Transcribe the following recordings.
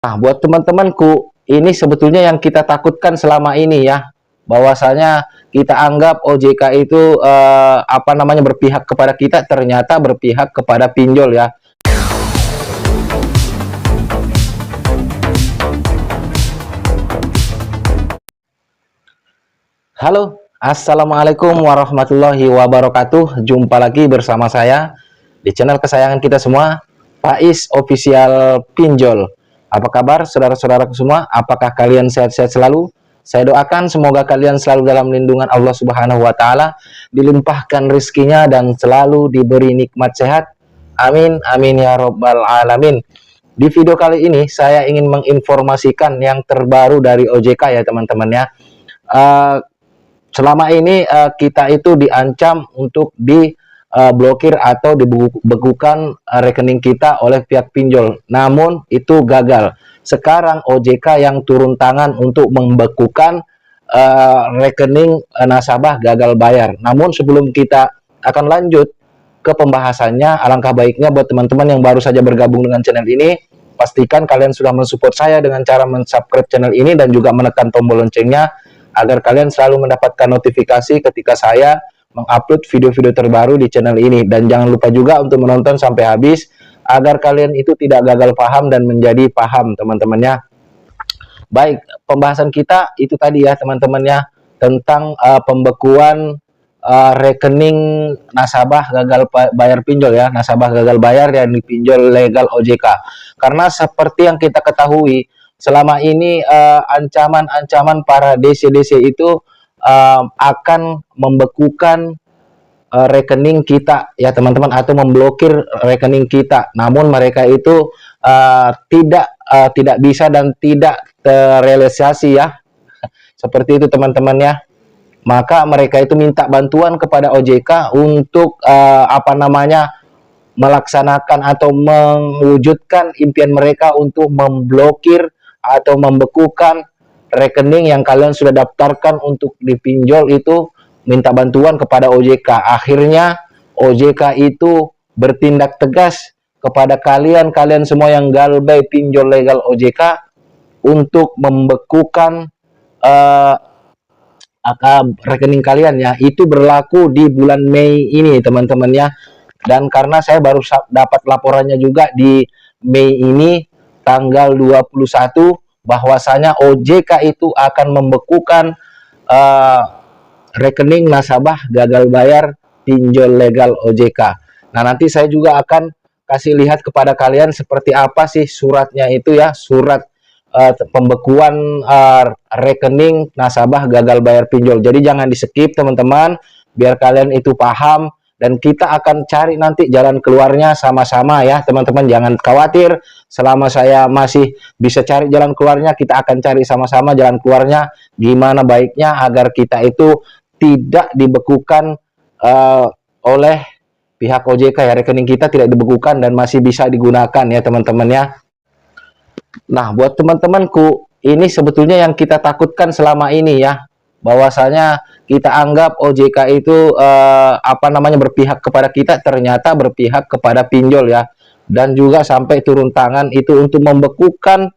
Nah, buat teman-temanku, ini sebetulnya yang kita takutkan selama ini ya, bahwasanya kita anggap OJK itu berpihak kepada kita, ternyata berpihak kepada pinjol ya. Halo, assalamualaikum warahmatullahi wabarakatuh. Jumpa lagi bersama saya di channel kesayangan kita semua, Faiz Official Pinjol. Apa kabar saudara-saudaraku semua? Apakah kalian sehat-sehat selalu? Saya doakan semoga kalian selalu dalam lindungan Allah Subhanahu wa taala, dilimpahkan rezekinya dan selalu diberi nikmat sehat. Amin amin ya robbal alamin. Di video kali ini saya ingin menginformasikan yang terbaru dari OJK ya teman-teman ya. Selama ini kita itu diancam untuk diblokir atau dibekukan rekening kita oleh pihak pinjol. Namun itu gagal. Sekarang OJK yang turun tangan untuk membekukan rekening nasabah gagal bayar. Namun sebelum kita akan lanjut ke pembahasannya, alangkah baiknya buat teman-teman yang baru saja bergabung dengan channel ini, pastikan kalian sudah mensupport saya dengan cara mensubscribe channel ini dan juga menekan tombol loncengnya agar kalian selalu mendapatkan notifikasi ketika saya mengupload video-video terbaru di channel ini. Dan jangan lupa juga untuk menonton sampai habis agar kalian itu tidak gagal paham dan menjadi paham teman-temannya. Baik, pembahasan kita itu tadi ya teman-temannya, tentang pembekuan rekening nasabah gagal bayar pinjol ya, nasabah gagal bayar yang dipinjol legal OJK. Karena seperti yang kita ketahui, selama ini ancaman-ancaman para DC-DC itu akan membekukan rekening kita ya teman-teman, atau memblokir rekening kita. Namun mereka itu tidak bisa dan tidak terrealisasi ya, seperti itu teman-teman ya. Maka mereka itu minta bantuan kepada OJK untuk melaksanakan atau mewujudkan impian mereka untuk memblokir atau membekukan rekening yang kalian sudah daftarkan untuk dipinjol itu, minta bantuan kepada OJK. Akhirnya OJK itu bertindak tegas kepada kalian semua yang galbay pinjol legal OJK untuk membekukan rekening kalian ya. Itu berlaku di bulan Mei ini teman-teman ya. Dan karena saya baru dapat laporannya juga di Mei ini tanggal 21, bahwasanya OJK itu akan membekukan rekening nasabah gagal bayar pinjol legal OJK. Nah, nanti saya juga akan kasih lihat kepada kalian seperti apa sih suratnya itu ya, surat pembekuan rekening nasabah gagal bayar pinjol. Jadi jangan di skip teman-teman, biar kalian itu paham. Dan kita akan cari nanti jalan keluarnya sama-sama ya teman-teman. Jangan khawatir, selama saya masih bisa cari jalan keluarnya, kita akan cari sama-sama jalan keluarnya gimana baiknya agar kita itu tidak dibekukan oleh pihak OJK ya. Rekening kita tidak dibekukan dan masih bisa digunakan ya teman-teman ya. Nah, buat teman-temanku, ini sebetulnya yang kita takutkan selama ini ya, bahwasanya kita anggap OJK itu berpihak kepada kita, ternyata berpihak kepada pinjol ya. Dan juga sampai turun tangan itu untuk membekukan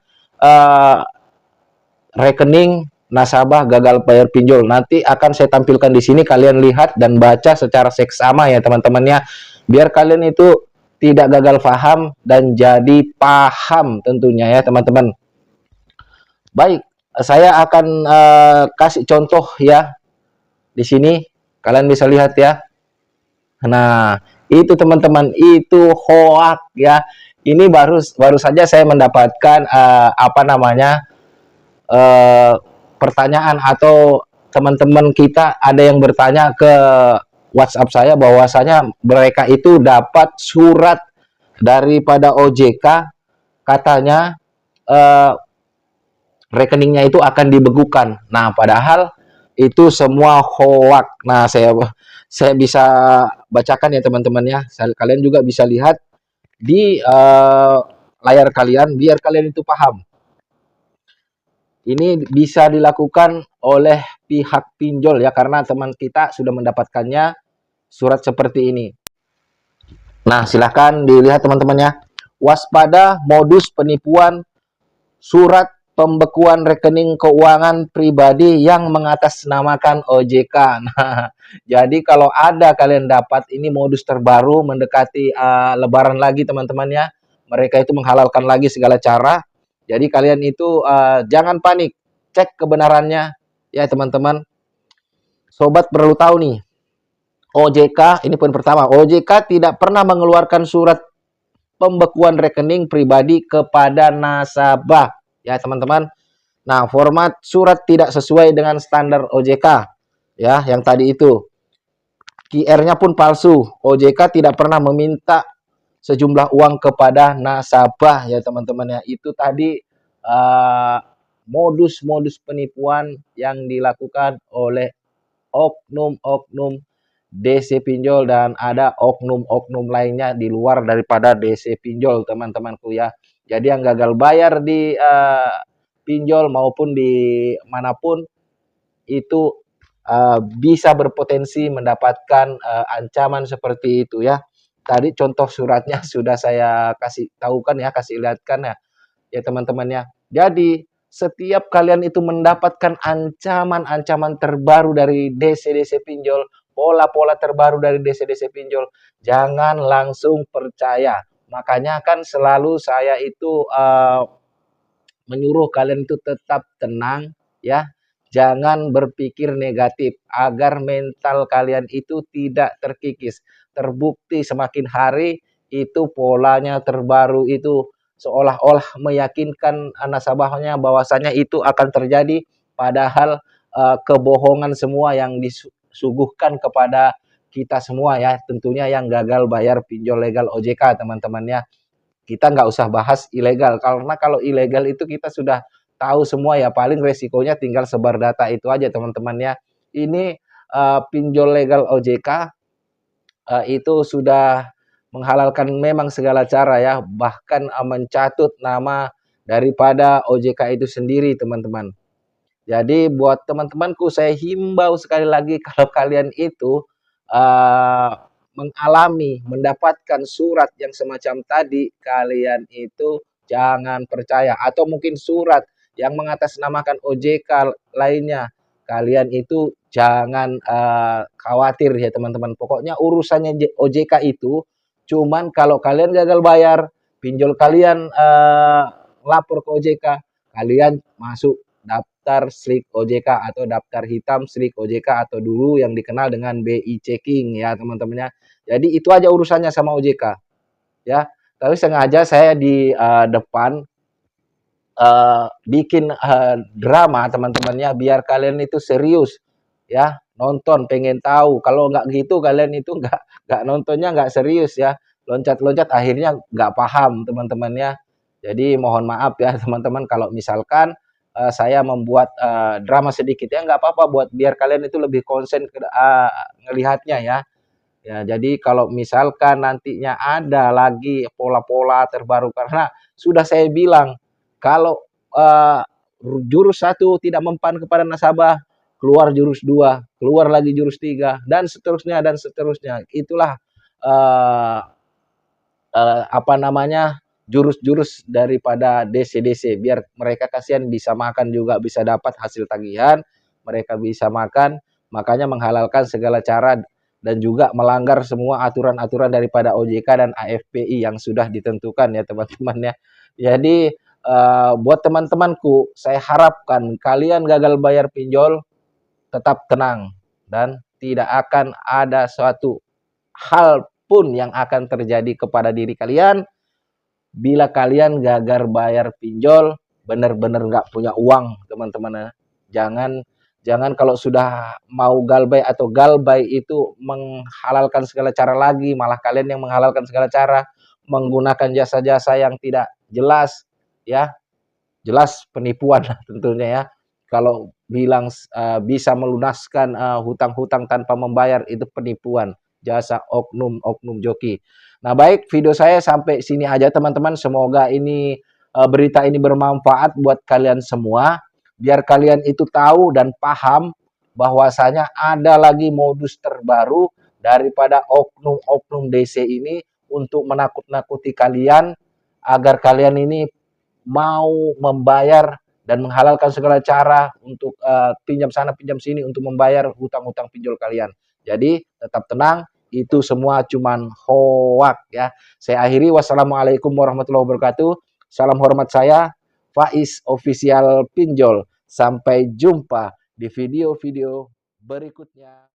rekening nasabah gagal bayar pinjol. Nanti akan saya tampilkan di sini, kalian lihat dan baca secara seksama ya teman-temannya, biar kalian itu tidak gagal paham dan jadi paham tentunya ya teman-teman. Baik, saya akan kasih contoh ya. Di sini kalian bisa lihat ya. Nah, itu teman-teman, itu hoax ya. Ini baru saja saya mendapatkan pertanyaan, atau teman-teman kita ada yang bertanya ke WhatsApp saya bahwasanya mereka itu dapat surat daripada OJK, katanya rekeningnya itu akan dibekukan. Nah, padahal itu semua hoax. Nah, saya bisa bacakan ya teman-teman ya. Kalian juga bisa lihat di layar kalian biar kalian itu paham. Ini bisa dilakukan oleh pihak pinjol ya, karena teman kita sudah mendapatkannya surat seperti ini. Nah, silahkan dilihat teman-teman ya. Waspada modus penipuan surat pembekuan rekening keuangan pribadi yang mengatasnamakan OJK. Nah, jadi kalau ada kalian dapat ini modus terbaru mendekati Lebaran lagi teman-teman ya. Mereka itu menghalalkan lagi segala cara. Jadi kalian itu jangan panik, cek kebenarannya ya teman-teman. Sobat perlu tahu nih, OJK ini poin pertama. OJK tidak pernah mengeluarkan surat pembekuan rekening pribadi kepada nasabah ya teman-teman. Nah, format surat tidak sesuai dengan standar OJK ya, yang tadi itu. QR-nya pun palsu. OJK tidak pernah meminta sejumlah uang kepada nasabah ya teman-teman ya. Itu tadi modus-modus penipuan yang dilakukan oleh oknum-oknum DC pinjol dan ada oknum-oknum lainnya di luar daripada DC pinjol teman-temanku ya. Jadi yang gagal bayar di pinjol maupun di manapun itu bisa berpotensi mendapatkan ancaman seperti itu ya. Tadi contoh suratnya sudah saya kasih tahukan ya, kasih lihatkan ya, ya teman-teman ya. Jadi setiap kalian itu mendapatkan ancaman-ancaman terbaru dari DC-DC pinjol, pola-pola terbaru dari DC-DC pinjol, jangan langsung percaya. Makanya kan selalu saya itu menyuruh kalian itu tetap tenang ya. Jangan berpikir negatif agar mental kalian itu tidak terkikis. Terbukti semakin hari itu polanya terbaru itu seolah-olah meyakinkan nasabahnya bahwasanya itu akan terjadi, padahal kebohongan semua yang disuguhkan kepada kita semua ya, tentunya yang gagal bayar pinjol legal OJK teman-teman ya. Kita nggak usah bahas ilegal, karena kalau ilegal itu kita sudah tahu semua ya, paling resikonya tinggal sebar data itu aja teman-teman ya. Ini pinjol legal OJK itu sudah menghalalkan memang segala cara ya, bahkan mencatut nama daripada OJK itu sendiri teman-teman. Jadi buat teman-temanku saya himbau sekali lagi kalau kalian itu mengalami mendapatkan surat yang semacam tadi, kalian itu jangan percaya, atau mungkin surat yang mengatasnamakan OJK lainnya, kalian itu jangan khawatir ya teman-teman. Pokoknya urusannya OJK itu cuman kalau kalian gagal bayar, pinjol kalian lapor ke OJK, kalian masuk daftar slik OJK atau daftar hitam slik OJK atau dulu yang dikenal dengan BI checking ya teman-temannya. Jadi itu aja urusannya sama OJK ya. Tapi sengaja saya di depan bikin drama teman-temannya biar kalian itu serius ya, nonton pengen tahu. Kalau nggak gitu kalian itu nggak nontonnya, nggak serius ya, loncat-loncat akhirnya nggak paham teman-temannya. Jadi mohon maaf ya teman-teman kalau misalkan saya membuat drama sedikit ya, nggak apa-apa, buat biar kalian itu lebih konsen ngelihatnya ya. Ya, jadi kalau misalkan nantinya ada lagi pola-pola terbaru, karena sudah saya bilang kalau jurus satu tidak mempan kepada nasabah, keluar jurus dua, keluar lagi jurus tiga, dan seterusnya dan seterusnya. Itulah apa namanya, jurus-jurus daripada DC-DC, biar mereka kasihan bisa makan juga, bisa dapat hasil tagihan, mereka bisa makan, makanya menghalalkan segala cara dan juga melanggar semua aturan-aturan daripada OJK dan AFPI yang sudah ditentukan ya teman-teman ya. Jadi buat teman-temanku, saya harapkan kalian gagal bayar pinjol tetap tenang dan tidak akan ada suatu hal pun yang akan terjadi kepada diri kalian bila kalian gagal bayar pinjol, benar-benar nggak punya uang teman-teman. Jangan kalau sudah mau galbay atau galbay itu menghalalkan segala cara lagi, malah kalian yang menghalalkan segala cara, menggunakan jasa-jasa yang tidak jelas ya, jelas penipuan tentunya ya. Kalau bilang bisa melunaskan hutang-hutang tanpa membayar, itu penipuan, jasa oknum-oknum joki. Nah baik, video saya sampai sini aja teman-teman. Semoga ini berita ini bermanfaat buat kalian semua, biar kalian itu tahu dan paham bahwasanya ada lagi modus terbaru daripada oknum-oknum DC ini untuk menakut-nakuti kalian agar kalian ini mau membayar dan menghalalkan segala cara untuk pinjam sana pinjam sini untuk membayar hutang-hutang pinjol kalian. Jadi tetap tenang, itu semua cuman hoak ya. Saya akhiri, wassalamualaikum warahmatullahi wabarakatuh. Salam hormat saya, Faiz Official Pinjol. Sampai jumpa di video-video berikutnya.